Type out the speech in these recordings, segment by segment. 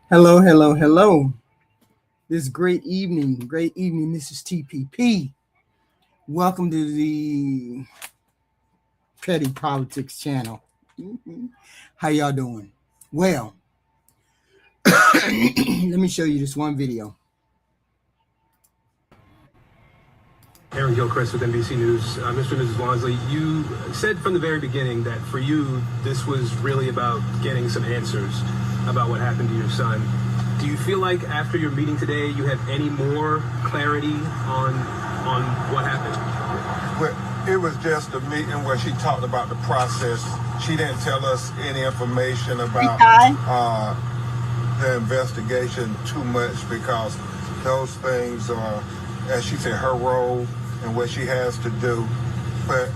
Hello, hello, hello. This great evening. This is TPP. Welcome to the Petty Politics channel. How y'all doing? Well, let me show you this one video. Aaron Gilchrist with NBC News. Mr. and Mrs. Wansley, you said from the very beginning that for you, this was really about getting some answers about what happened to your son. Do you feel like after your meeting today, you have any more clarity on what happened? Well, it was just a meeting where she talked about the process. She didn't tell us any information about the investigation too much because those things are, as she said, her role and what she has to do. But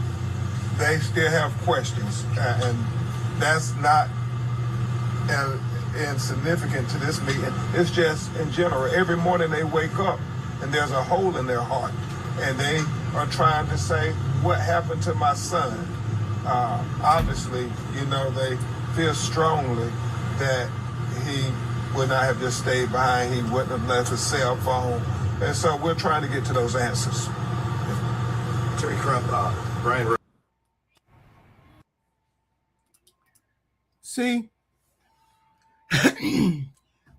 they still have questions, and that's not insignificant to this meeting. It's just in general. Every morning they wake up and there's a hole in their heart, and they are trying to say, what happened to my son? Obviously, they feel strongly that he would not have just stayed behind. He wouldn't have left his cell phone. And so we're trying to get to those answers. Terry Crump, Brian. See,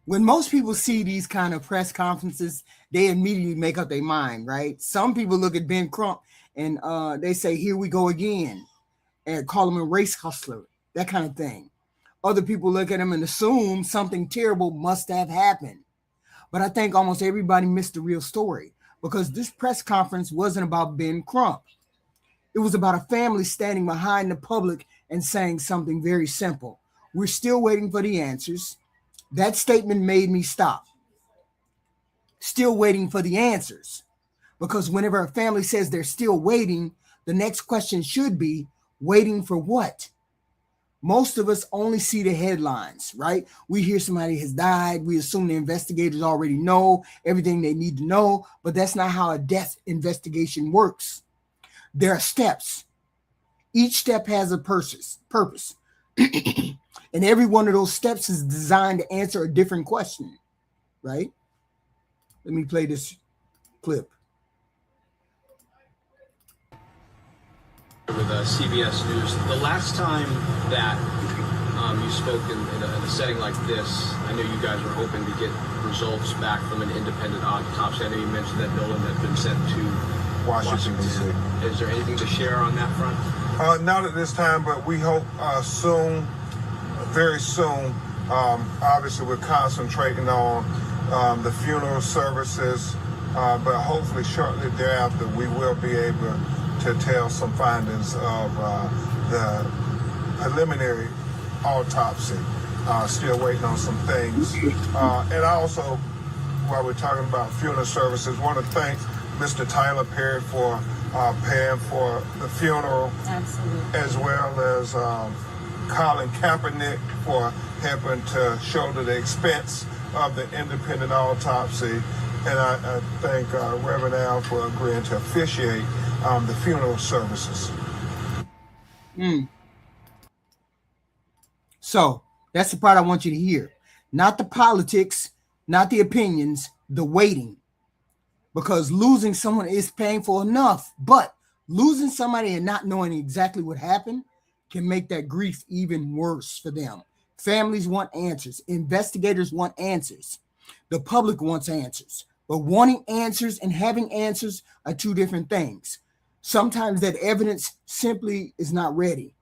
when most people see these kind of press conferences, they immediately make up their mind, right? Some people look at Ben Crump and they say, here we go again, and call him a race hustler, that kind of thing. Other people look at him and assume something terrible must have happened. But I think almost everybody missed the real story, because this press conference wasn't about Ben Crump. It was about a family standing behind the public and saying something very simple. We're still waiting for the answers. That statement made me stop. Still waiting for the answers. Because whenever a family says they're still waiting, the next question should be, waiting for what? Most of us only see the headlines, right? We hear somebody has died. We assume the investigators already know everything they need to know, but that's not how a death investigation works. There are steps. Each step has a purpose. And every one of those steps is designed to answer a different question, right? Let me play this clip. With CBS News, the last time that you spoke in a setting like this, I know you guys were hoping to get results back from an independent autopsy. I know you mentioned that Nolan had been sent to Washington. Is there anything to share on that front? Not at this time, but we hope soon, very soon. Obviously, we're concentrating on the funeral services, but hopefully shortly thereafter, we will be able to tell some findings of the preliminary autopsy. Still waiting on some things. And also, while we're talking about funeral services, want to thank Mr. Tyler Perry for paying for the funeral. Absolutely. As well as Colin Kaepernick for helping to shoulder the expense of the independent autopsy. And I thank Reverend Al for agreeing to officiate the funeral services. So that's the part I want you to hear. Not the politics, not the opinions, the waiting. Because losing someone is painful enough, but losing somebody and not knowing exactly what happened can make that grief even worse for them. Families want answers. Investigators want answers. The public wants answers. But wanting answers and having answers are two different things. Sometimes that evidence simply is not ready.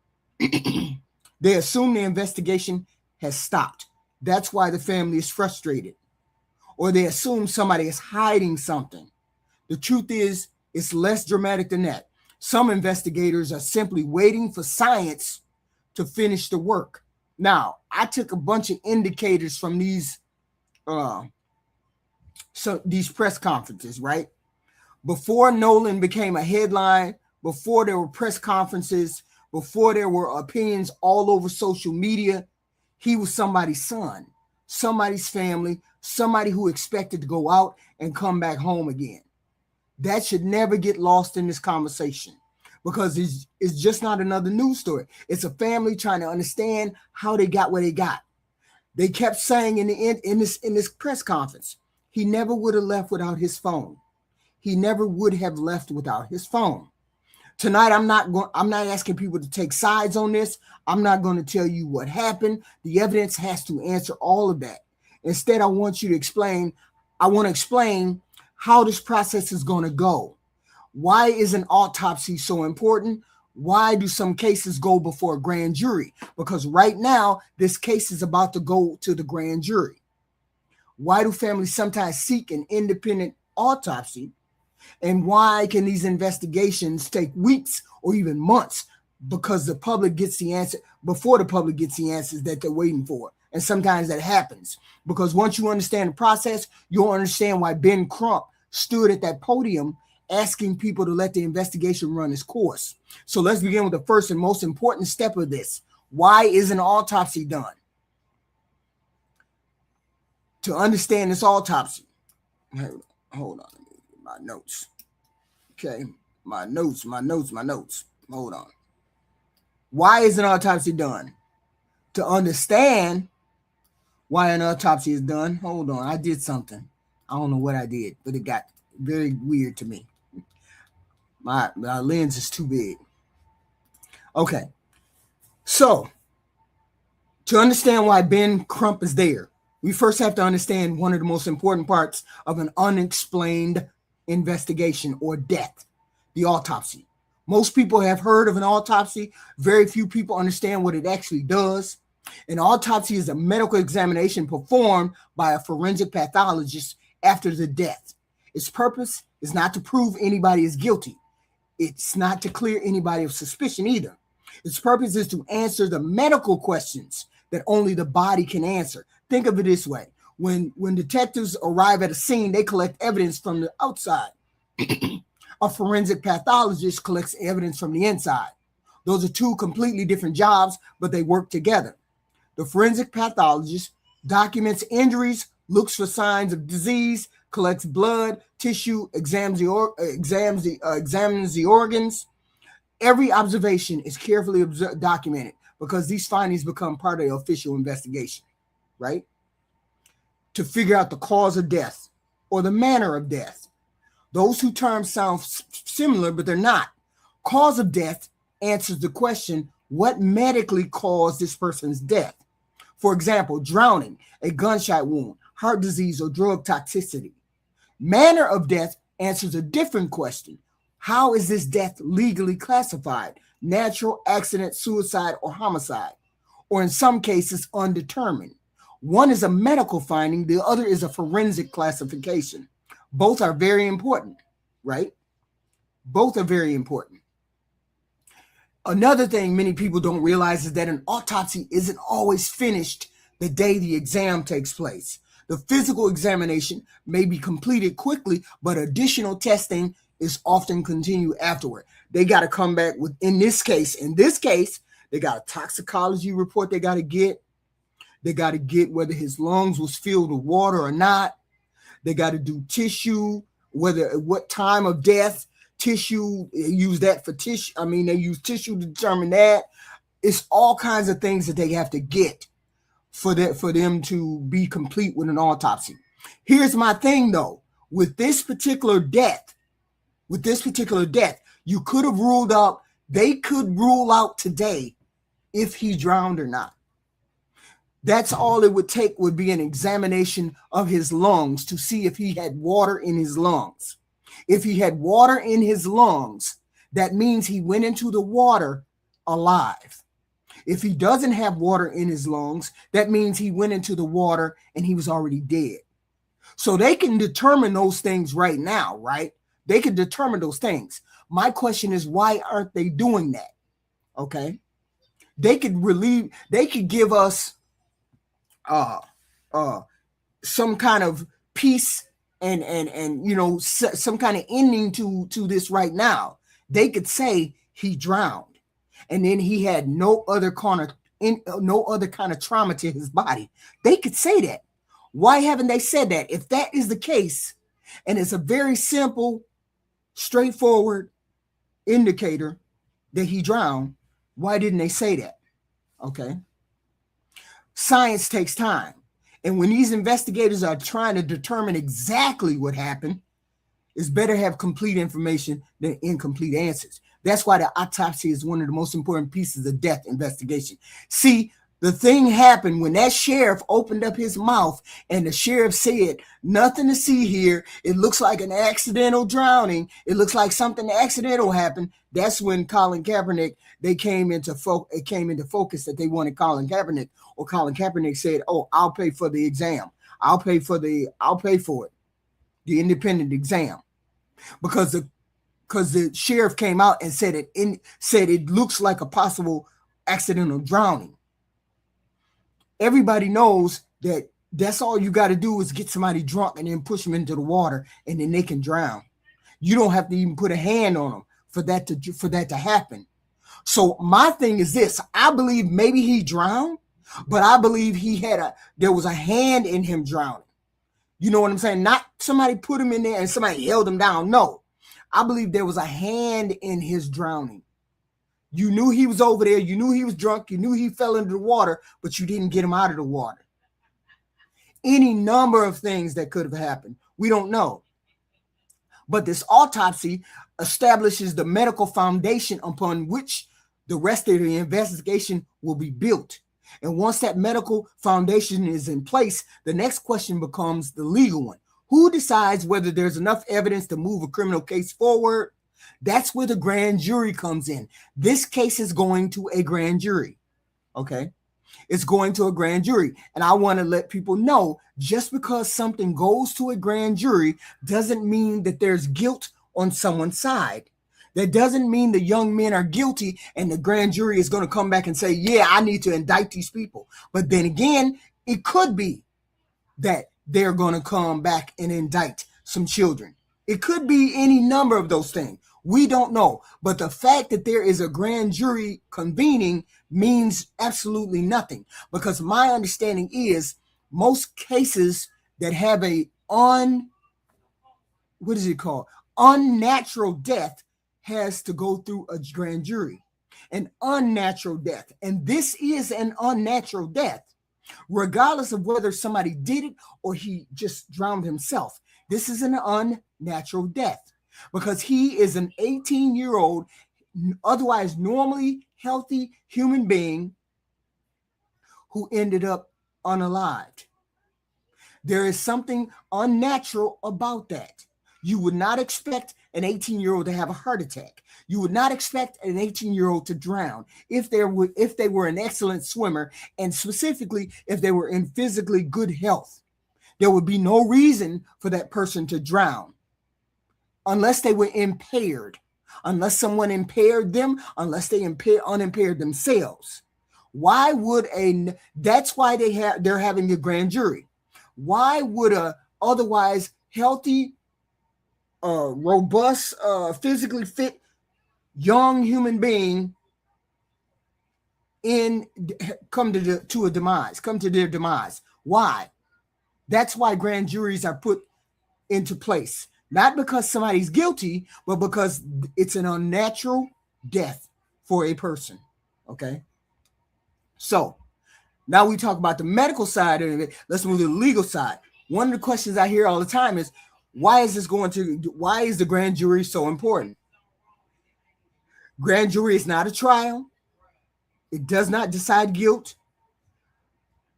They assume the investigation has stopped. That's why the family is frustrated. Or they assume somebody is hiding something. The truth is, it's less dramatic than that. Some investigators are simply waiting for science to finish the work. Now, I took a bunch of indicators from these press conferences, right? Before Nolan became a headline, before there were press conferences, before there were opinions all over social media, he was somebody's son, somebody's family, somebody who expected to go out and come back home again. That should never get lost in this conversation, because it's just not another news story. It's a family trying to understand how they got where they got. They kept saying in this press conference, he never would have left without his phone. He never would have left without his phone. Tonight, I'm not asking people to take sides on this. I'm not going to tell you what happened. The evidence has to answer all of that. Instead, I want to explain how this process is going to go. Why is an autopsy so important? Why do some cases go before a grand jury? Because right now, this case is about to go to the grand jury. Why do families sometimes seek an independent autopsy? And why can these investigations take weeks or even months? Because the public gets the answer before the public gets the answers that they're waiting for. And sometimes that happens, because once you understand the process, you'll understand why Ben Crump stood at that podium asking people to let the investigation run its course. So let's begin with the first and most important step of this. Why is an autopsy done? To understand this autopsy, hold on, my notes. Okay, my notes. Hold on. Why is an autopsy done? To understand why an autopsy is done. Hold on, I did something. I don't know what I did, but it got very weird to me. My lens is too big. Okay, so to understand why Ben Crump is there, we first have to understand one of the most important parts of an unexplained investigation or death, the autopsy. Most people have heard of an autopsy. Very few people understand what it actually does. An autopsy is a medical examination performed by a forensic pathologist after the death. Its purpose is not to prove anybody is guilty. It's not to clear anybody of suspicion either. Its purpose is to answer the medical questions that only the body can answer. Think of it this way. When detectives arrive at a scene, they collect evidence from the outside. A forensic pathologist collects evidence from the inside. Those are two completely different jobs, but they work together. The forensic pathologist documents injuries, looks for signs of disease, collects blood, tissue, examines the organs. Every observation is carefully documented because these findings become part of the official investigation, right? To figure out the cause of death or the manner of death. Those two terms sound similar, but they're not. Cause of death answers the question, what medically caused this person's death? For example, drowning, a gunshot wound, heart disease, or drug toxicity. Manner of death answers a different question. How is this death legally classified? Natural, accident, suicide, or homicide? Or in some cases, undetermined. One is a medical finding, the other is a forensic classification. Both are very important, right? Both are very important. Another thing many people don't realize is that an autopsy isn't always finished the day the exam takes place. The physical examination may be completed quickly, but additional testing is often continued afterward. They got to come back with, in this case, they got a toxicology report they got to get. They got to get whether his lungs was filled with water or not. They got to do tissue, what time of death, tissue, they use that for tissue. I mean, they use tissue to determine that. It's all kinds of things that they have to get for them to be complete with an autopsy. Here's my thing though, with this particular death, you could have ruled out, they could rule out today if he drowned or not. That's all it would take, would be an examination of his lungs to see if he had water in his lungs. If he had water in his lungs, that means he went into the water alive. If he doesn't have water in his lungs, that means he went into the water and he was already dead. So they can determine those things right now, right? They can determine those things. My question is, why aren't they doing that? Okay. They could give us some kind of peace and you know, some kind of ending to this right now. They could say he drowned, and then he had no other kind of trauma to his body. They could say that. Why haven't they said that? If that is the case, and it's a very simple, straightforward indicator that he drowned, why didn't they say that? Okay. Science takes time. And when these investigators are trying to determine exactly what happened, it's better to have complete information than incomplete answers. That's why the autopsy is one of the most important pieces of death investigation. See, the thing happened when that sheriff opened up his mouth and the sheriff said, nothing to see here. It looks like an accidental drowning. It looks like something accidental happened. That's when Colin Kaepernick, it came into focus that they wanted Colin Kaepernick, or Colin Kaepernick said, oh, I'll pay for the exam. I'll pay for it. The independent exam. Because the sheriff came out and said it looks like a possible accidental drowning. Everybody knows that that's all you got to do is get somebody drunk and then push them into the water, and then they can drown. You don't have to even put a hand on them for that to happen. So my thing is this: I believe maybe he drowned, but I believe there was a hand in him drowning. You know what I'm saying? Not somebody put him in there and somebody held him down. No, I believe there was a hand in his drowning. You knew he was over there. You knew he was drunk. You knew he fell into the water, but you didn't get him out of the water. Any number of things that could have happened. We don't know. But this autopsy establishes the medical foundation upon which the rest of the investigation will be built. And once that medical foundation is in place, the next question becomes the legal one. Who decides whether there's enough evidence to move a criminal case forward? That's where the grand jury comes in. This case is going to a grand jury. Okay? It's going to a grand jury. And I want to let people know, just because something goes to a grand jury doesn't mean that there's guilt on someone's side. That doesn't mean the young men are guilty and the grand jury is going to come back and say, yeah, I need to indict these people. But then again, it could be that they're going to come back and indict some children. It could be any number of those things. We don't know. But the fact that there is a grand jury convening means absolutely nothing. Because my understanding is most cases that have unnatural death has to go through a grand jury. An unnatural death. And this is an unnatural death, regardless of whether somebody did it or he just drowned himself. This is an unnatural death because he is an 18-year-old, otherwise normally healthy human being who ended up unalived. There is something unnatural about that. You would not expect an 18-year-old to have a heart attack. You would not expect an 18-year-old to drown if they were an excellent swimmer, and specifically if they were in physically good health. There would be no reason for that person to drown unless they were impaired, unless someone impaired them, unless they unimpaired themselves. That's why they're having a grand jury. Why would a otherwise healthy, robust, physically fit young human being come to their demise? Why? That's why grand juries are put into place. Not because somebody's guilty, but because it's an unnatural death for a person. Okay? So, now we talk about the medical side of it. Let's move to the legal side. One of the questions I hear all the time is, why is the grand jury so important? Grand jury is not a trial. It does not decide guilt.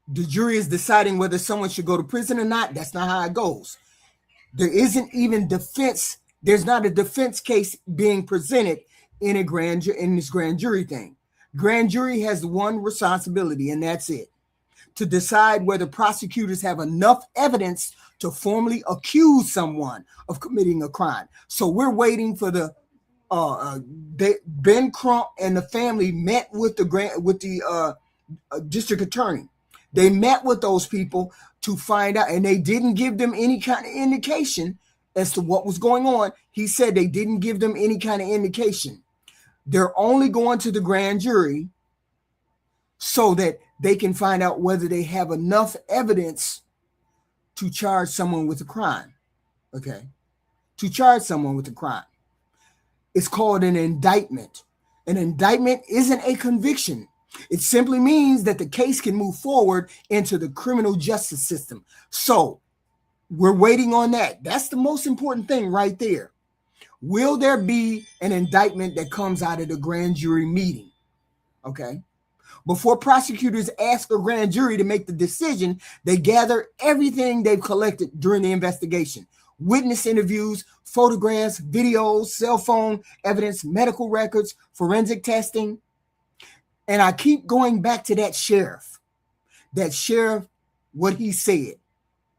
The jury is deciding whether someone should go to prison or not. That's not how it goes. There isn't even defense. There's not a defense case being presented in this grand jury thing. Grand jury has one responsibility, and that's it: to decide whether prosecutors have enough evidence to formally accuse someone of committing a crime. So we're waiting for the Ben Crump and the family met with the district attorney. They met with those people to find out, and they didn't give them any kind of indication as to what was going on. He said they didn't give them any kind of indication. They're only going to the grand jury so that they can find out whether they have enough evidence to charge someone with a crime. Okay. To charge someone with a crime. It's called an indictment. An indictment isn't a conviction. It simply means that the case can move forward into the criminal justice system. So we're waiting on that. That's the most important thing right there. Will there be an indictment that comes out of the grand jury meeting? Okay. Before prosecutors ask a grand jury to make the decision, they gather everything they've collected during the investigation. Witness interviews, photographs, videos, cell phone evidence, medical records, forensic testing. And I keep going back to that sheriff. That sheriff, what he said.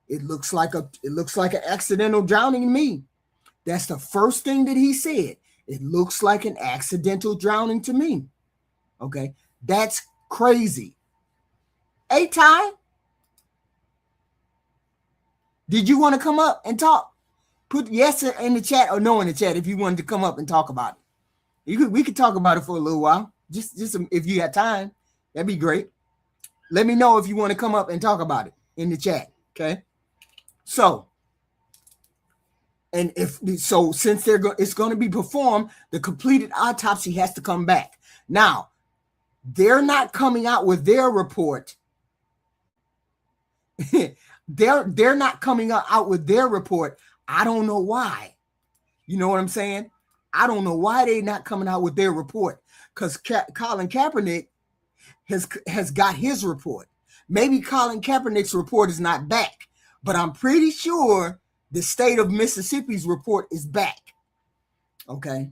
It looks like an accidental drowning to me. That's the first thing that he said. It looks like an accidental drowning to me. Okay. That's crazy. Hey, Ty, did you want to come up and talk? Put yes in the chat or no in the chat if you wanted to come up and talk about it. We could talk about it for a little while. Just if you got time, that'd be great. Let me know if you want to come up and talk about it in the chat. Okay. So, and since it's going to be performed, the completed autopsy has to come back. Now, they're not coming out with their report. they're not coming out with their report. I don't know why. You know what I'm saying? I don't know why they're not coming out with their report, because Colin Kaepernick has got his report. Maybe Colin Kaepernick's report is not back, but I'm pretty sure the state of Mississippi's report is back. Okay.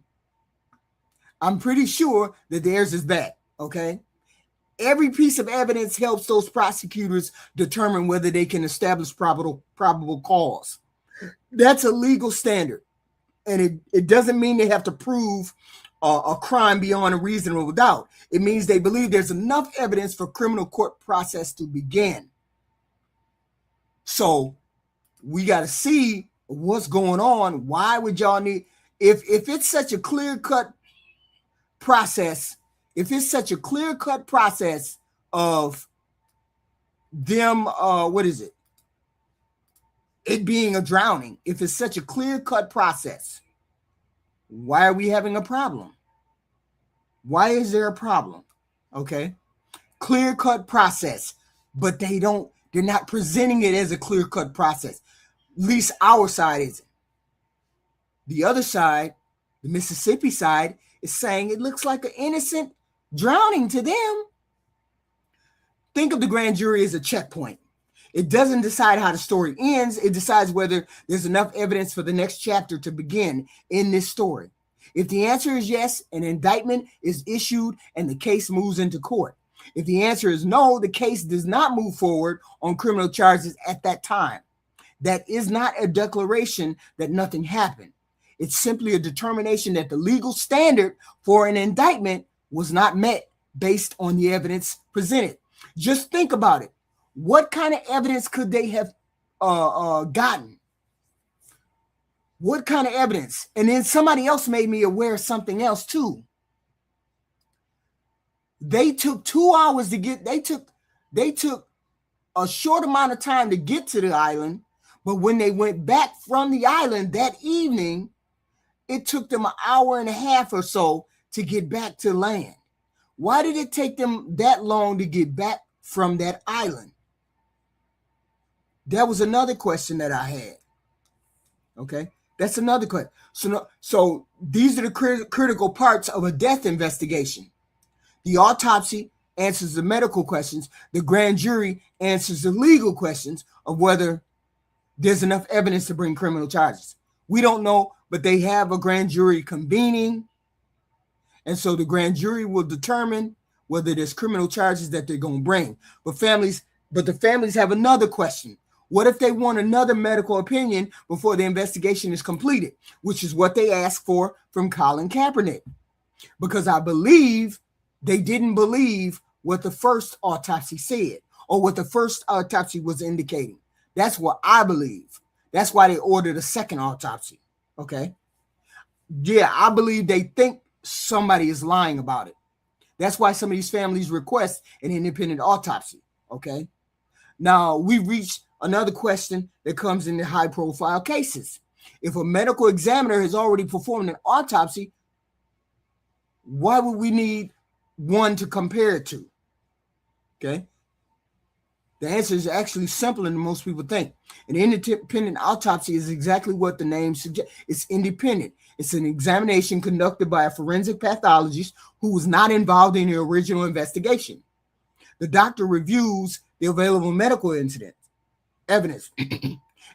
I'm pretty sure that theirs is back. Okay. Every piece of evidence helps those prosecutors determine whether they can establish probable cause. That's a legal standard. And it doesn't mean they have to prove a crime beyond a reasonable doubt. It means they believe there's enough evidence for criminal court process to begin. So we got to see what's going on. Why would y'all need, if it's such a clear-cut process, if it's such a clear-cut process of them, it being a drowning, if it's such a clear-cut process, why are we having a problem? Why is there a problem? Okay. Clear-cut process, but they're not presenting it as a clear-cut process. At least our side isn't. The other side, the Mississippi side, is saying it looks like an innocent drowning to them. Think of the grand jury as a checkpoint. It doesn't decide how the story ends. It decides whether there's enough evidence for the next chapter to begin in this story. If the answer is yes, an indictment is issued and the case moves into court. If the answer is no, the case does not move forward on criminal charges at that time. That is not a declaration that nothing happened. It's simply a determination that the legal standard for an indictment was not met based on the evidence presented. Just think about it. What kind of evidence could they have gotten? What kind of evidence? And then somebody else made me aware of something else too. They took 2 hours to get, they took a short amount of time to get to the island, but when they went back from the island that evening, it took them an hour and a half or so to get back to land. Why did it take them that long to get back from that island? That was another question that I had. Okay, that's another question. So these are the critical parts of a death investigation. The autopsy answers the medical questions. The grand jury answers the legal questions of whether there's enough evidence to bring criminal charges. We don't know, but they have a grand jury convening. And so the grand jury will determine whether there's criminal charges that they're going to bring. But the families have another question. What if they want another medical opinion before the investigation is completed, which is what they asked for from Colin Kaepernick? Because I believe they didn't believe what the first autopsy said or what the first autopsy was indicating. That's what I believe. That's why they ordered a second autopsy. Okay. Yeah, I believe they think somebody is lying about it. That's why some of these families request an independent autopsy. Okay. Now we reached another question that comes in the high profile cases. If a medical examiner has already performed an autopsy, why would we need one to compare it to? Okay. The answer is actually simpler than most people think. An independent autopsy is exactly what the name suggests. It's independent. It's an examination conducted by a forensic pathologist who was not involved in the original investigation. The doctor reviews the available medical evidence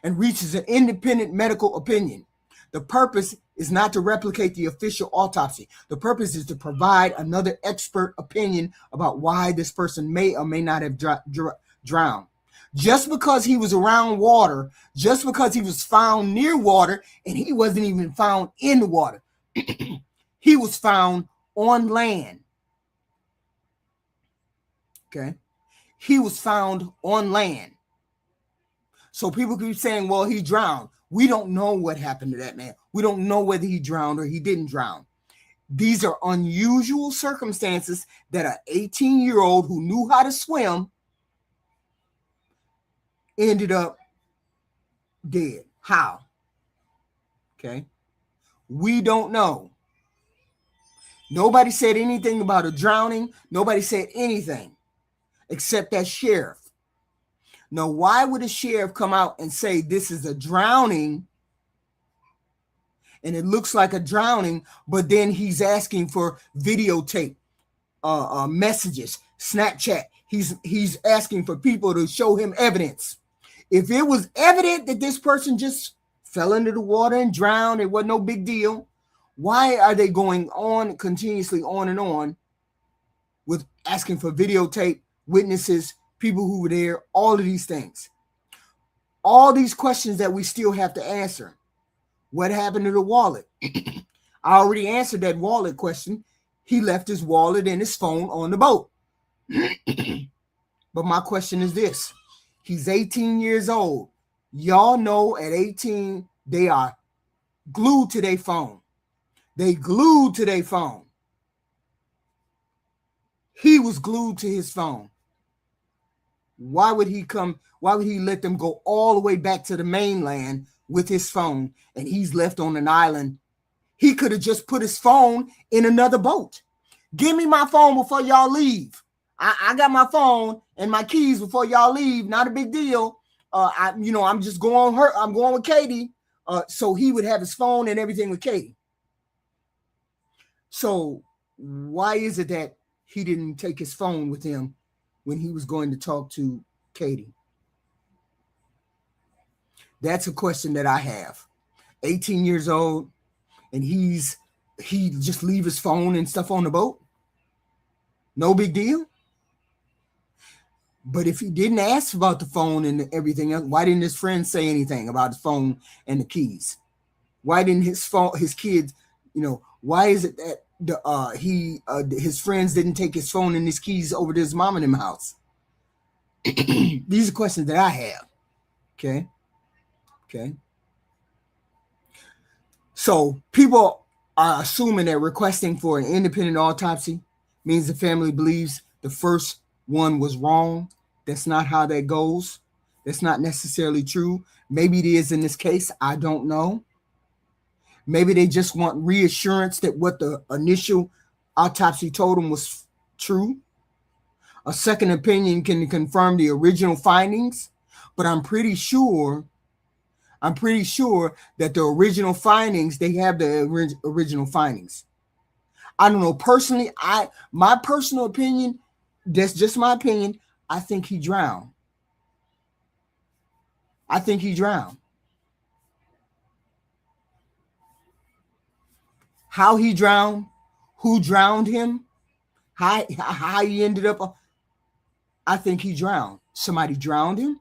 and reaches an independent medical opinion. The purpose is not to replicate the official autopsy. The purpose is to provide another expert opinion about why this person may or may not have drowned. Just because he was around water, just because he was found near water, and he wasn't even found in the water. He was found on land. Okay. He was found on land. So people keep saying, well, he drowned. We don't know what happened to that man. We don't know whether he drowned or he didn't drown. These are unusual circumstances that an 18-year-old who knew how to swim ended up dead. How? Okay. We don't know. Nobody said anything about a drowning. Nobody said anything except that sheriff. Now, why would a sheriff come out and say this is a drowning and it looks like a drowning, but then he's asking for videotape, messages, Snapchat. He's asking for people to show him evidence. If it was evident that this person just fell into the water and drowned, it wasn't no big deal, why are they going on continuously on and on with asking for videotape, witnesses, people who were there, all of these things? All these questions that we still have to answer. What happened to the wallet? I already answered that wallet question. He left his wallet and his phone on the boat. But my question is this. He's 18 years old. Y'all know at 18, they are glued to their phone. They glued to their phone. He was glued to his phone. Why would he let them go all the way back to the mainland with his phone and he's left on an island? He could have just put his phone in another boat. Give me my phone before y'all leave. I got my phone and my keys before y'all leave. Not a big deal. I'm just going I'm going with Katie. So he would have his phone and everything with Katie. So why is it that he didn't take his phone with him when he was going to talk to Katie? That's a question that I have. 18 years old, and he just leave his phone and stuff on the boat? No big deal. But if he didn't ask about the phone and everything else, why didn't his friends say anything about his phone and the keys? Why didn't his kids, why is it that his friends didn't take his phone and his keys over to his mom and him house? These are questions that I have. Okay. So people are assuming that requesting for an independent autopsy means the family believes the first one was wrong. That's not how that goes. That's not necessarily true. Maybe it is in this case. I don't know. Maybe they just want reassurance that what the initial autopsy told them was true. A second opinion can confirm the original findings, but I'm pretty sure that the original findings, they have the original findings. I don't know. Personally, my personal opinion, that's just my opinion, I think he drowned. How he drowned, who drowned him, how he ended up, I think he drowned. Somebody drowned him.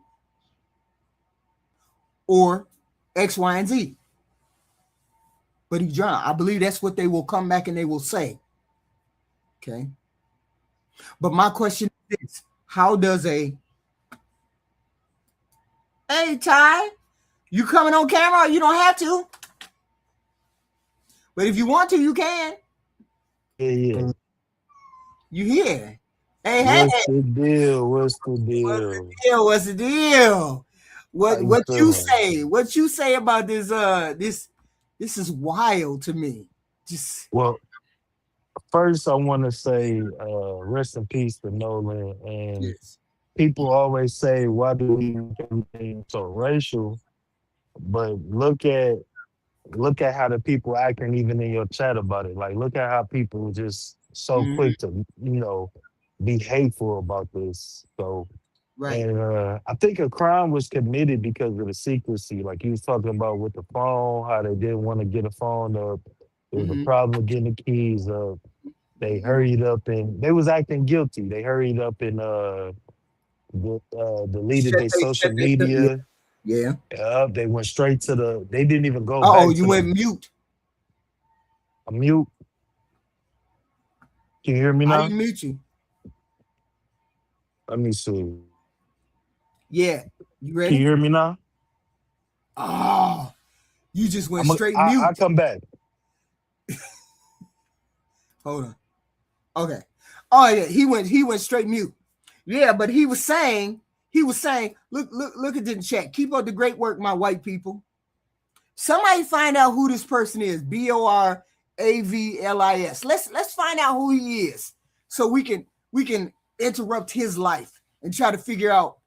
or X, Y, and Z. But he drowned. I believe that's what they will come back and they will say. Okay. But my question is this: how does hey Ty, you coming on camera? You don't have to, but if you want to, you can. Yeah. You hear? Hey, What's the deal? What's the deal? What's the deal? What How what you feeling? say? What you say about this? This is wild to me. Just Well, first I want to say rest in peace to Nolan. And yes. people always say, why do we make everything so racial? But look at how the people acting even in your chat about it. Like look at how people just so Mhm. quick to, be hateful about this. So Right. and I think a crime was committed because of the secrecy. Like you was talking about with the phone, how they didn't want to get a phone up. There was a Mhm. problem with getting the keys up. They Mhm. hurried up and they was acting guilty. They hurried up and deleted their social Shut that stuff. Yeah. media. Yeah. They went straight to they didn't even go Oh, back you to went the mute. mute. Can you hear me I now? didn't mute you. Let me see. Yeah. You Can you ready? hear me now? Oh, you just went straight I mute. come back. Hold on. Okay. Oh yeah, he went straight mute. Yeah, but he was saying, look at the chat. Keep up the great work, my white people. Somebody find out who this person is. Boravlis. Let's find out who he is, so we can interrupt his life and try to figure out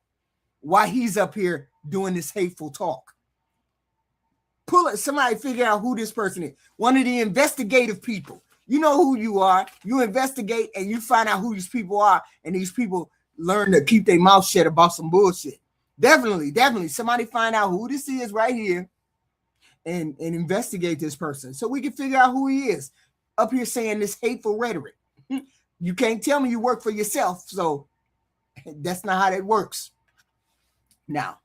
why he's up here doing this hateful talk. Pull it. Somebody figure out who this person is. One of the investigative people. You know who you are. You investigate and you find out who these people are, and these people learn to keep their mouth shut about some bullshit. Definitely. Somebody find out who this is right here and investigate this person so we can figure out who he is. Up here saying this hateful rhetoric. You can't tell me you work for yourself, so that's not how that works. Now,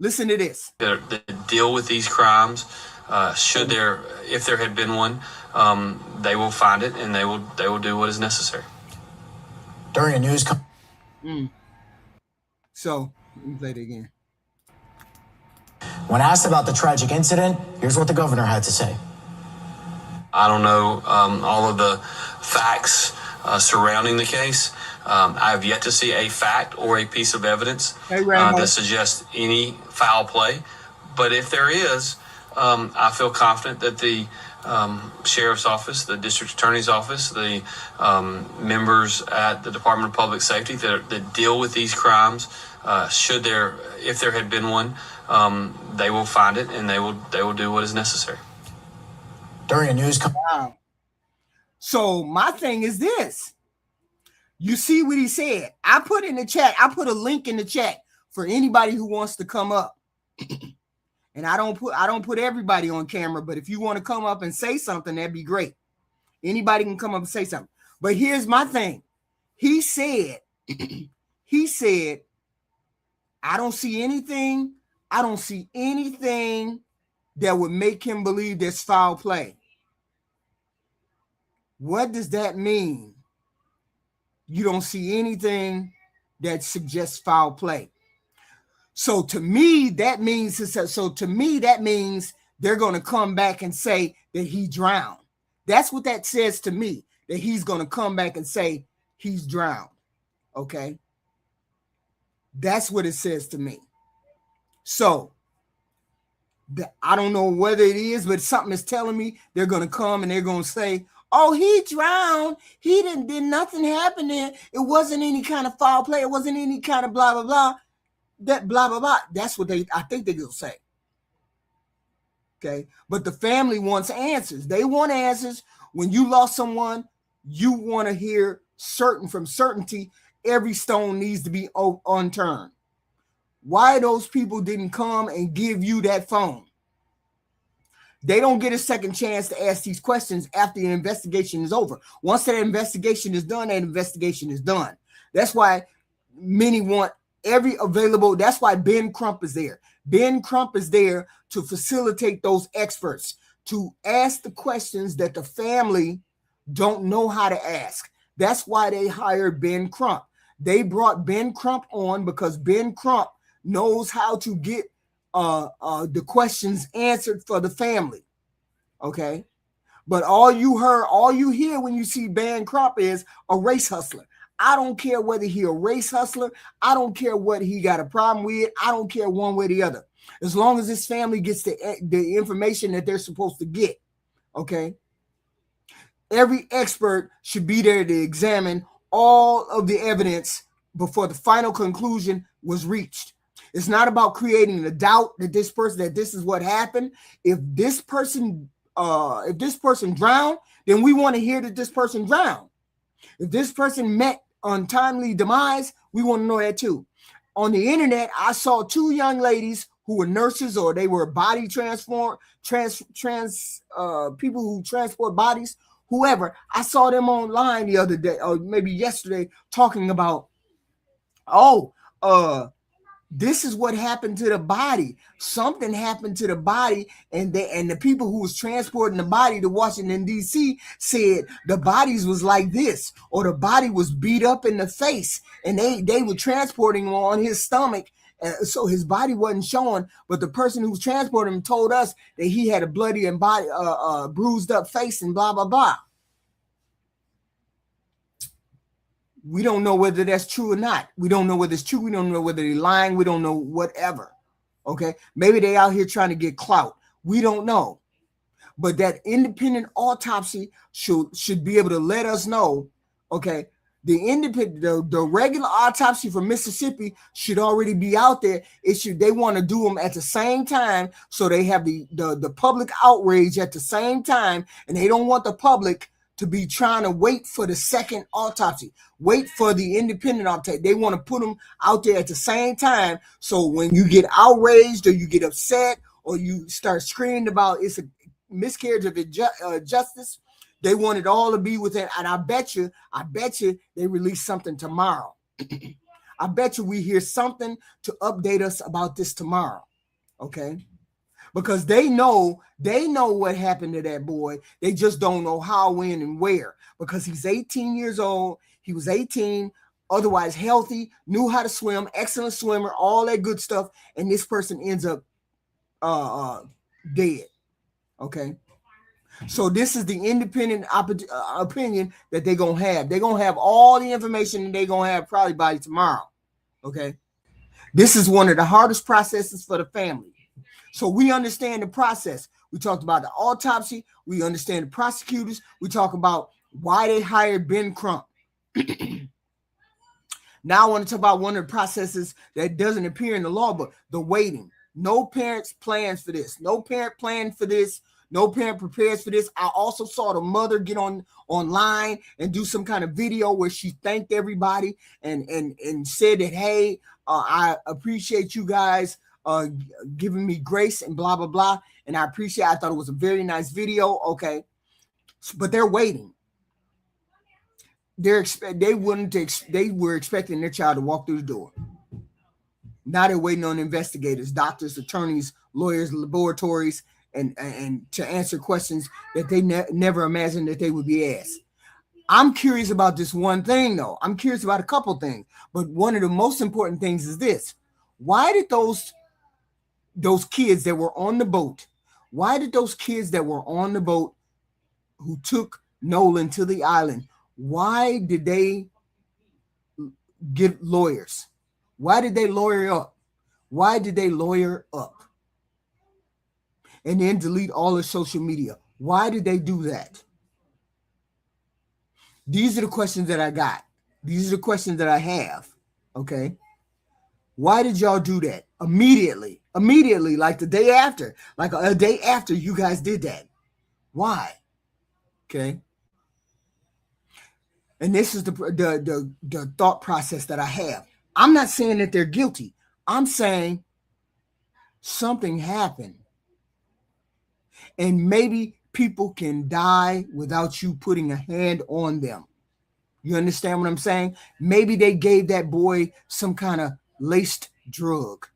listen to this. That deal with these crimes, if there had been one, they will find it and they will do what is necessary. During a news So let me play it again. When asked about the tragic incident, here's what the governor had to say. I don't know all of the facts surrounding the case. I have yet to see a fact or a piece of evidence that suggests any foul play. But if there is, I feel confident that the sheriff's office, the district attorney's office, the members at the Department of Public Safety that deal with these crimes, if there had been one, they will find it and they will do what is necessary. During a news wow. So my thing is this. You see what he said. I put in the chat. I put a link in the chat for anybody who wants to come up. And I don't put everybody on camera, but if you want to come up and say something, that'd be great. Anybody can come up and say something. But here's my thing. He said, I don't see anything that would make him believe there's foul play. What does that mean? You don't see anything that suggests foul play. So to me, that means they're going to come back and say that he drowned. That's what that says to me, that he's going to come back and say he's drowned. Okay. That's what it says to me. So I don't know whether it is, but something is telling me they're going to come and they're going to say, oh, he drowned. He did nothing happen there. It wasn't any kind of foul play. It wasn't any kind of blah, blah, blah. That blah, blah, blah. That's what I think they're going to say. Okay. But the family wants answers. They want answers. When you lost someone, you want to hear certainty. Every stone needs to be unturned. Why those people didn't come and give you that phone? They don't get a second chance to ask these questions after the investigation is over. Once that investigation is done, that investigation is done. That's why many want every available. That's why Ben Crump is there. Ben Crump is there to facilitate those experts, to ask the questions that the family don't know how to ask. That's why they hired Ben Crump. They brought Ben Crump on because Ben Crump knows how to get the questions answered for the family. Okay. But all you hear when you see Ben Crump is a race hustler. I don't care whether he a race hustler. I don't care what he got a problem with. I don't care one way or the other. As long as his family gets the information that they're supposed to get. Okay. Every expert should be there to examine all of the evidence before the final conclusion was reached. It's not about creating a doubt that this is what happened. If this person drowned, then we want to hear that this person drowned. If this person met untimely demise, we want to know that too. On the internet, I saw two young ladies who were nurses, or they were body people who transport bodies, whoever. I saw them online the other day, or maybe yesterday, talking about, this is what happened to the body. Something happened to the body, and the people who was transporting the body to Washington, D.C. said the bodies was like this, or the body was beat up in the face, and they were transporting him on his stomach, so his body wasn't showing. But the person who was transporting him told us that he had a bloody and body bruised up face and blah, blah, blah. We don't know whether that's true or not. We don't know whether it's true. We don't know whether they're lying. We don't know whatever. Okay. Maybe they out here trying to get clout. We don't know. But that independent autopsy should be able to let us know. Okay. The regular autopsy from Mississippi should already be out there. They want to do them at the same time. So they have the public outrage at the same time. And they don't want the public to be trying to wait for the second autopsy, wait for the independent autopsy. They want to put them out there at the same time. So when you get outraged or you get upset or you start screaming about it's a miscarriage of justice, they want it all to be within. And I bet you they release something tomorrow. I bet you we hear something to update us about this tomorrow. Okay. Because they know what happened to that boy. They just don't know how, when, and where. Because he's 18 years old. He was 18, otherwise healthy, knew how to swim, excellent swimmer, all that good stuff. And this person ends up dead. Okay. So this is the independent opinion that they're going to have. They're going to have all the information that they're going to have probably by tomorrow. Okay. This is one of the hardest processes for the family. So we understand the process. We talked about the autopsy. We understand the prosecutors. We talk about why they hired Ben Crump. Now I want to talk about one of the processes that doesn't appear in the law book, the waiting. No parents plans for this. No parent planned for this. No parent prepares for this. I also saw the mother get online and do some kind of video where she thanked everybody and said that, hey, I appreciate you guys giving me grace and blah, blah, blah. And I thought it was a very nice video. Okay. But they're waiting. They were expecting their child to walk through the door. Now they're waiting on investigators, doctors, attorneys, lawyers, laboratories, and to answer questions that they never imagined that they would be asked. I'm curious about this one thing, though. I'm curious about a couple things. But one of the most important things is this. Why did those kids that were on the boat, who took Nolan to the island, why did they get lawyers? Why did they lawyer up? And then delete all their social media? Why did they do that? These are the questions that I got. These are the questions that I have. Okay. Why did y'all do that? Immediately, like the day after, like a day after you guys did that. Why? Okay. And this is the thought process that I have. I'm not saying that they're guilty. I'm saying something happened. And maybe people can die without you putting a hand on them. You understand what I'm saying? Maybe they gave that boy some kind of laced drug.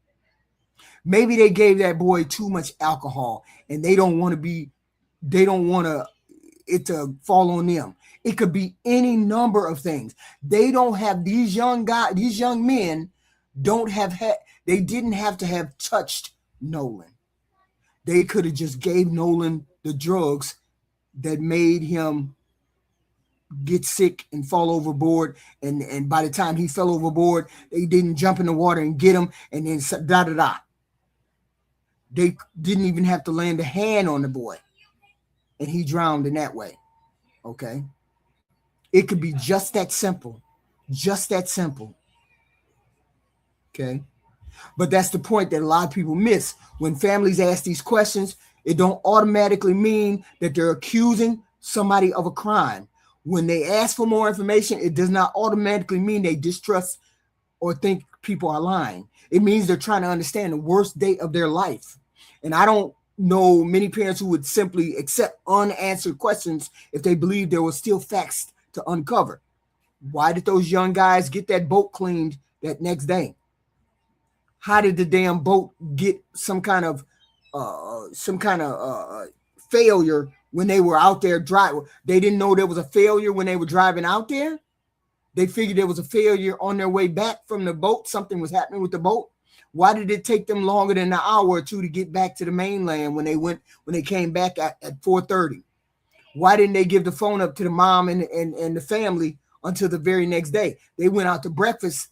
Maybe they gave that boy too much alcohol and they don't want it to fall on them. It could be any number of things. They don't have these young men they didn't have to have touched Nolan. They could have just gave Nolan the drugs that made him get sick and fall overboard. And by the time he fell overboard, they didn't jump in the water and get him and then da-da-da. They didn't even have to land a hand on the boy. And he drowned in that way. Okay? It could be just that simple. Just that simple. Okay? But that's the point that a lot of people miss. When families ask these questions, it don't automatically mean that they're accusing somebody of a crime. When they ask for more information, it does not automatically mean they distrust or think people are lying. It means they're trying to understand the worst day of their life. And I don't know many parents who would simply accept unanswered questions if they believe there was still facts to uncover. Why did those young guys get that boat cleaned that next day? How did the damn boat get some kind of failure when they were out there driving? They didn't know there was a failure when they were driving out there. They figured there was a failure on their way back from the boat. Something was happening with the boat. Why did it take them longer than an hour or two to get back to the mainland when they came back at 4:30? Why didn't they give the phone up to the mom and the family until the very next day? They went out to breakfast,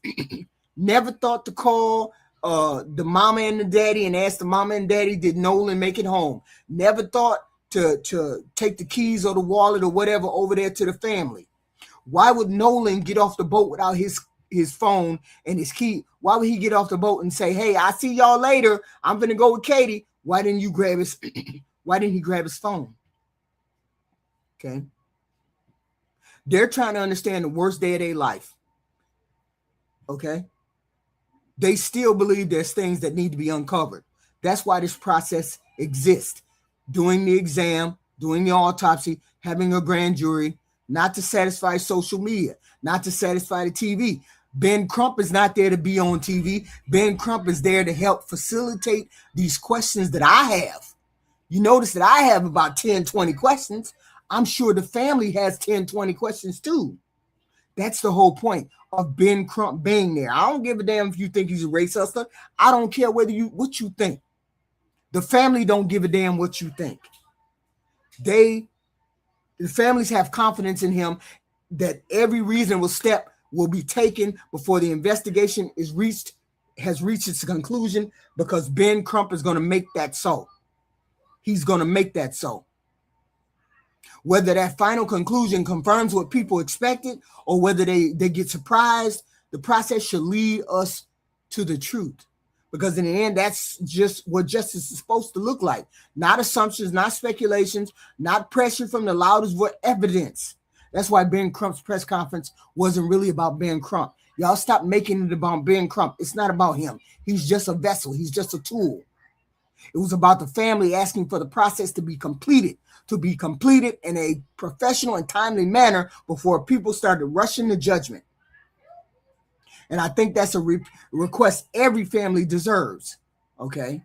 never thought to call the mama and the daddy and ask the mama and daddy, did Nolan make it home? Never thought to take the keys or the wallet or whatever over there to the family. Why would Nolan get off the boat without his phone and his key? Why would he get off the boat and say, hey, I see y'all later, I'm gonna go with Katie? Why didn't he grab his phone? Okay. They're trying to understand the worst day of their life. Okay. They still believe there's things that need to be uncovered. That's why this process exists. Doing the exam, doing the autopsy, having a grand jury, not to satisfy social media, not to satisfy the TV. Ben Crump is not there to be on TV. Ben Crump is there to help facilitate these questions that I have. You notice that I have about 10, 20 questions. I'm sure the family has 10, 20 questions too. That's the whole point of Ben Crump being there. I don't give a damn if you think he's a race hustler. I don't care what you think. The family don't give a damn what you think. The families have confidence in him that every reasonable step will be taken before the investigation has reached its conclusion, because Ben Crump is going to make that so. He's going to make that so. Whether that final conclusion confirms what people expected or whether they get surprised, the process should lead us to the truth. Because in the end, that's just what justice is supposed to look like. Not assumptions, not speculations, not pressure from the loudest, but evidence. That's why Ben Crump's press conference wasn't really about Ben Crump. Y'all stop making it about Ben Crump. It's not about him. He's just a vessel. He's just a tool. It was about the family asking for the process to be completed in a professional and timely manner before people started rushing to judgment. And I think that's a request every family deserves. Okay.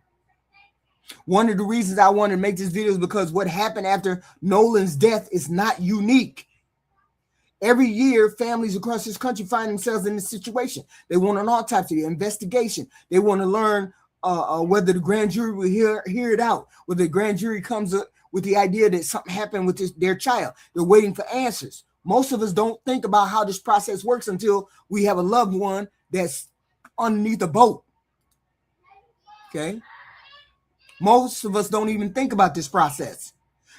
One of the reasons I wanted to make this video is because what happened after Nolan's death is not unique. Every year, families across this country find themselves in this situation. They want an autopsy, an investigation. They want to learn whether the grand jury will hear it out, whether the grand jury comes up with the idea that something happened with their child. They're waiting for answers. Most of us don't think about how this process works until we have a loved one that's underneath a boat. Okay? Most of us don't even think about this process.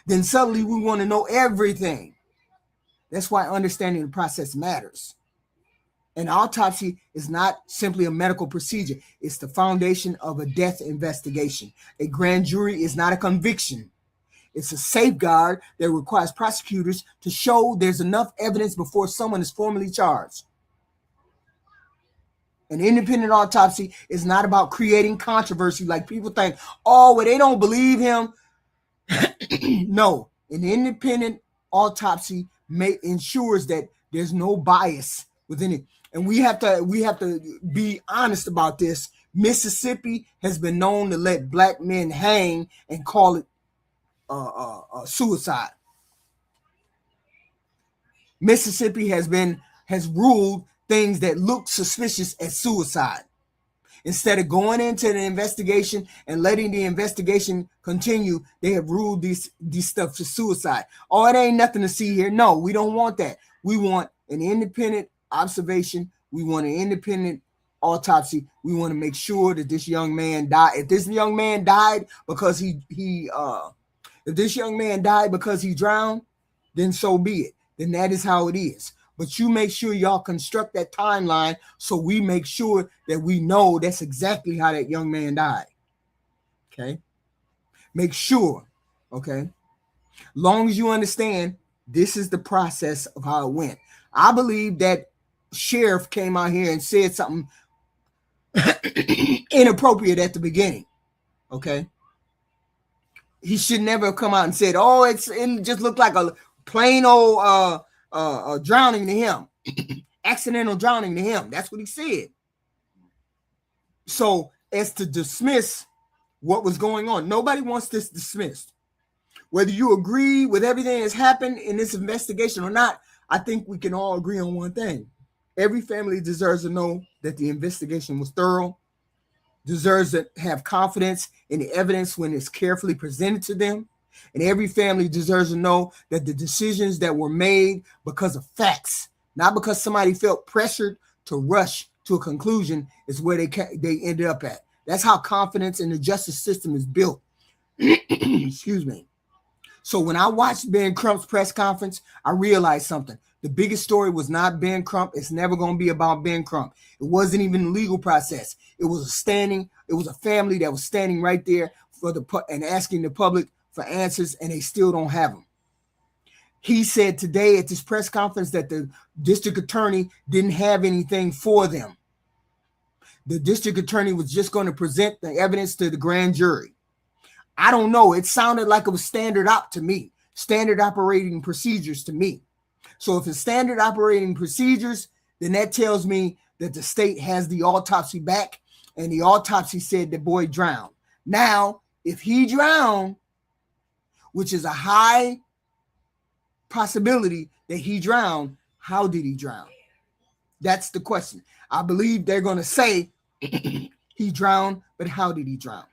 Then suddenly we want to know everything. That's why understanding the process matters. An autopsy is not simply a medical procedure. It's the foundation of a death investigation. A grand jury is not a conviction. It's a safeguard that requires prosecutors to show there's enough evidence before someone is formally charged. An independent autopsy is not about creating controversy like people think, oh, well, they don't believe him. No, an independent autopsy ensures that there's no bias within it. and we have to be honest about this. Mississippi has been known to let black men hang and call it suicide. Mississippi has ruled things that look suspicious as suicide. Instead of going into the investigation and letting the investigation continue, they have ruled these stuff for suicide. Oh, it ain't nothing to see here. No, we don't want that. We want an independent observation. We want an independent autopsy. We want to make sure that this young man died. If this young man died because if this young man died because he drowned, then so be it. Then that is how it is. But you make sure y'all construct that timeline so we make sure that we know that's exactly how that young man died. Okay? Make sure, okay? Long as you understand, this is the process of how it went. I believe that sheriff came out here and said something inappropriate at the beginning. Okay? He should never have come out and said, oh, it just looked like a plain old drowning to him, accidental drowning to him. That's what he said. So as to dismiss what was going on, nobody wants this dismissed. Whether you agree with everything that's happened in this investigation or not, I think we can all agree on one thing. Every family deserves to know that the investigation was thorough, deserves to have confidence in the evidence when it's carefully presented to them. And every family deserves to know that the decisions that were made because of facts, not because somebody felt pressured to rush to a conclusion, is where they ended up at. That's how confidence in the justice system is built. Excuse me. So when I watched Ben Crump's press conference, I realized something. The biggest story was not Ben Crump. It's never going to be about Ben Crump. It wasn't even a legal process. It was a family that was standing right there and asking the public for answers, and they still don't have them. He said today at this press conference that the district attorney didn't have anything for them. The district attorney was just going to present the evidence to the grand jury. I don't know. It sounded like it was standard operating procedures to me. So if it's standard operating procedures, then that tells me that the state has the autopsy back, and the autopsy said the boy drowned. Now, if he drowned, which is a high possibility that he drowned, how did he drown? That's the question. I believe they're going to say he drowned, but how did he drown?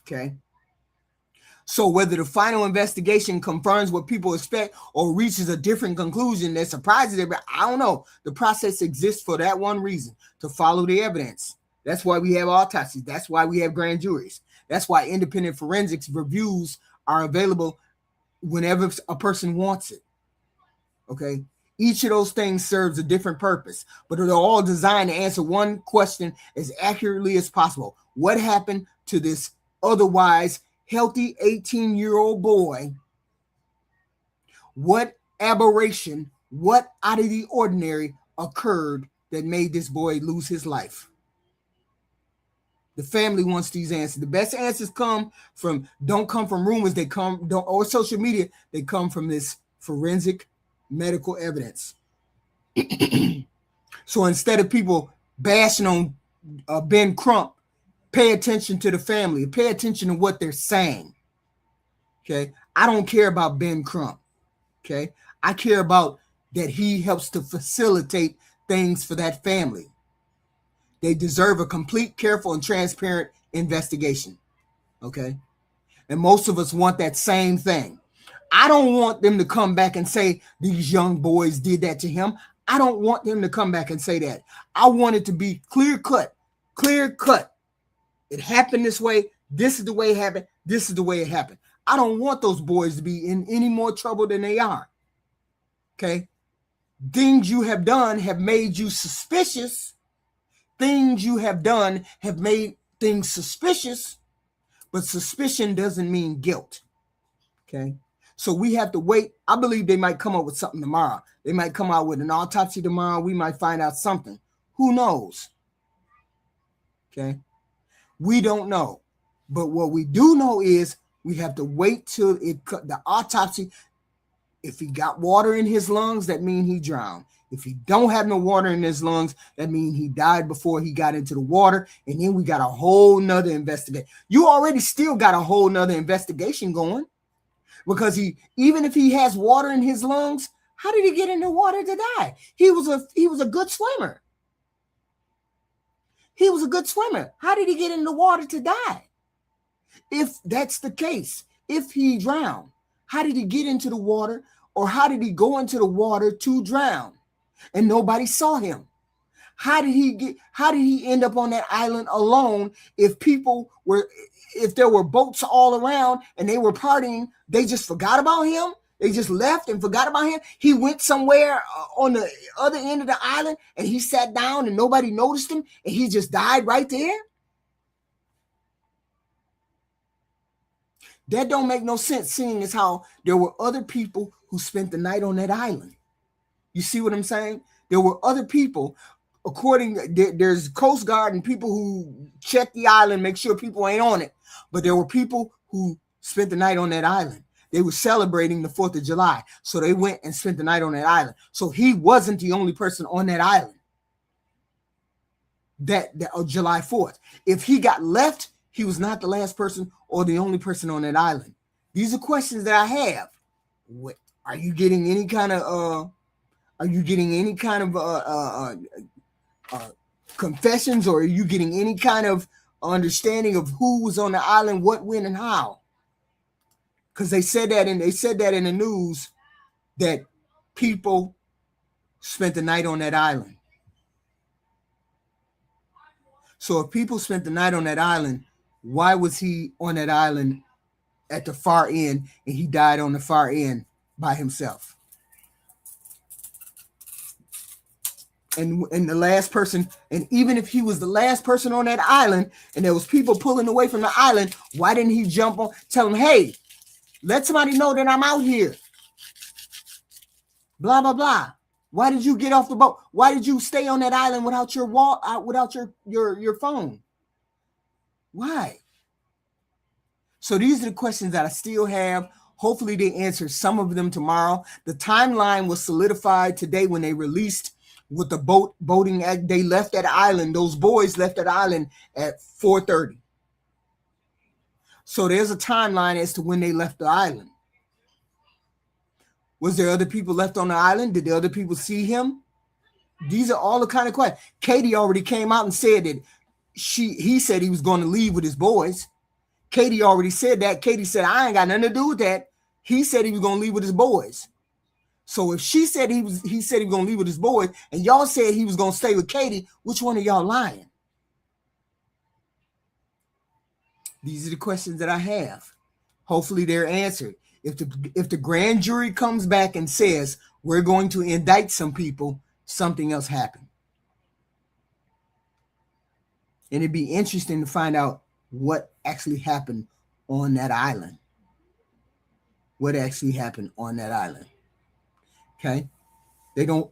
Okay. So whether the final investigation confirms what people expect or reaches a different conclusion that surprises everybody, I don't know. The process exists for that one reason, to follow the evidence. That's why we have autopsies. That's why we have grand juries. That's why independent forensics reviews are available whenever a person wants it. Okay. Each of those things serves a different purpose, but they're all designed to answer one question as accurately as possible. What happened to this otherwise healthy 18-year-old boy? What aberration, what out of the ordinary occurred that made this boy lose his life? The family wants these answers. The best answers don't come from rumors. Or social media. They come from this forensic medical evidence. So instead of people bashing on Ben Crump, pay attention to the family. Pay attention to what they're saying. Okay. I don't care about Ben Crump. Okay. I care about that he helps to facilitate things for that family. They deserve a complete, careful, and transparent investigation. Okay. And most of us want that same thing. I don't want them to come back and say these young boys did that to him. I don't want them to come back and say that. I want it to be clear cut. It happened this way. This is the way it happened. This is the way it happened. I don't want those boys to be in any more trouble than they are. Okay. Things you have done have made you suspicious. Things you have done have made things suspicious, but suspicion doesn't mean guilt. Okay. So we have to wait. I believe they might come up with something tomorrow. They might come out with an autopsy tomorrow. We might find out something. Who knows? Okay. We don't know. But what we do know is we have to wait till the autopsy. If he got water in his lungs, that means he drowned. If he don't have no water in his lungs, that means he died before he got into the water. And then we got a whole nother investigation. You already still got a whole nother investigation going, because even if he has water in his lungs, how did he get in the water to die? He was a good swimmer. He was a good swimmer. How did he get in the water to die? If that's the case, if he drowned, how did he get into the water, or how did he go into the water to drown and nobody saw him? How did he end up on that island alone? If there were boats all around and they were partying, they just forgot about him. They just left and forgot about him. He went somewhere on the other end of the island and he sat down and nobody noticed him and he just died right there. That don't make no sense, seeing as how there were other people who spent the night on that island. You see what I'm saying? There were other people, there's Coast Guard and people who check the island, make sure people ain't on it. But there were people who spent the night on that island. They were celebrating the 4th of July. So they went and spent the night on that island. So he wasn't the only person on that island that July 4th. If he got left, he was not the last person or the only person on that island. These are questions that I have. Are you getting any kind of confessions, or are you getting any kind of understanding of who was on the island, what, when, and how? Because they said that in the news that people spent the night on that island. So if people spent the night on that island, why was he on that island at the far end and he died on the far end by himself? And the last person, and even if he was the last person on that island and there was people pulling away from the island, why didn't he jump on, tell them, hey, let somebody know that I'm out here? Blah, blah, blah. Why did you get off the boat? Why did you stay on that island without your your phone? Why? So these are the questions that I still have. Hopefully they answer some of them tomorrow. The timeline was solidified today when they released with the boating. They left that island. Those boys left that island at 4:30. So there's a timeline as to when they left the island. Was there other people left on the island? Did the other people see him? These are all the kind of questions. Katie already came out and said that he said he was going to leave with his boys. Katie already said that. Katie said, I ain't got nothing to do with that. He said he was going to leave with his boys. So if she said he said he was going to leave with his boys, and y'all said he was going to stay with Katie, which one of y'all lying? These are the questions that I have. Hopefully they're answered. If the grand jury comes back and says we're going to indict some people, something else happened. And it'd be interesting to find out what actually happened on that island. What actually happened on that island. Okay? They don't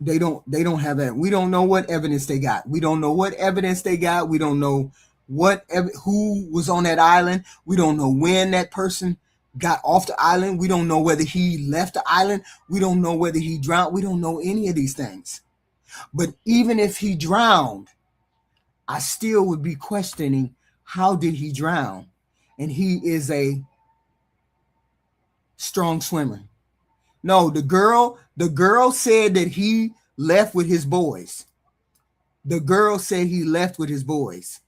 have that. We don't know what evidence they got. We don't know what evidence they got. We don't know who was on that island. We don't know when that person got off the island. We don't know whether he left the island. We don't know whether he drowned. We don't know any of these things. But even if he drowned, I still would be questioning, how did he drown? And he is a strong swimmer. No, the girl said that he left with his boys. The girl said he left with his boys.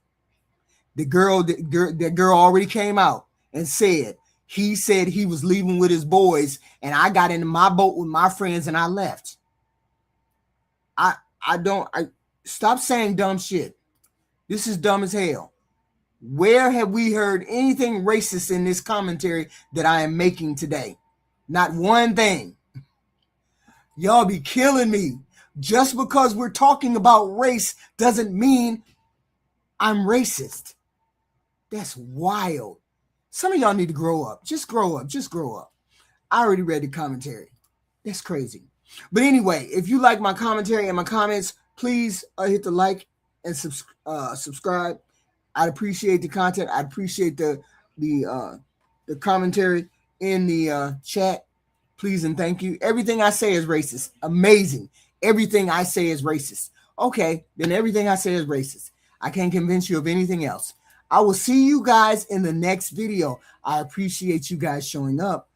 The girl already came out and said he said he was leaving with his boys, and I got into my boat with my friends and I left. I stop saying dumb shit. This is dumb as hell. Where have we heard anything racist in this commentary that I am making today? Not one thing. Y'all be killing me. Just because we're talking about race doesn't mean I'm racist. That's wild. Some of y'all need to grow up. Just grow up. Just grow up. I already read the commentary. That's crazy. But anyway, if you like my commentary and my comments, please hit the like and subscribe. I'd appreciate the content. I'd appreciate the commentary in the chat. Please and thank you. Everything I say is racist. Amazing. everything I say is racist. Okay, then everything I say is racist. I can't convince you of anything else. I will see you guys in the next video. I appreciate you guys showing up.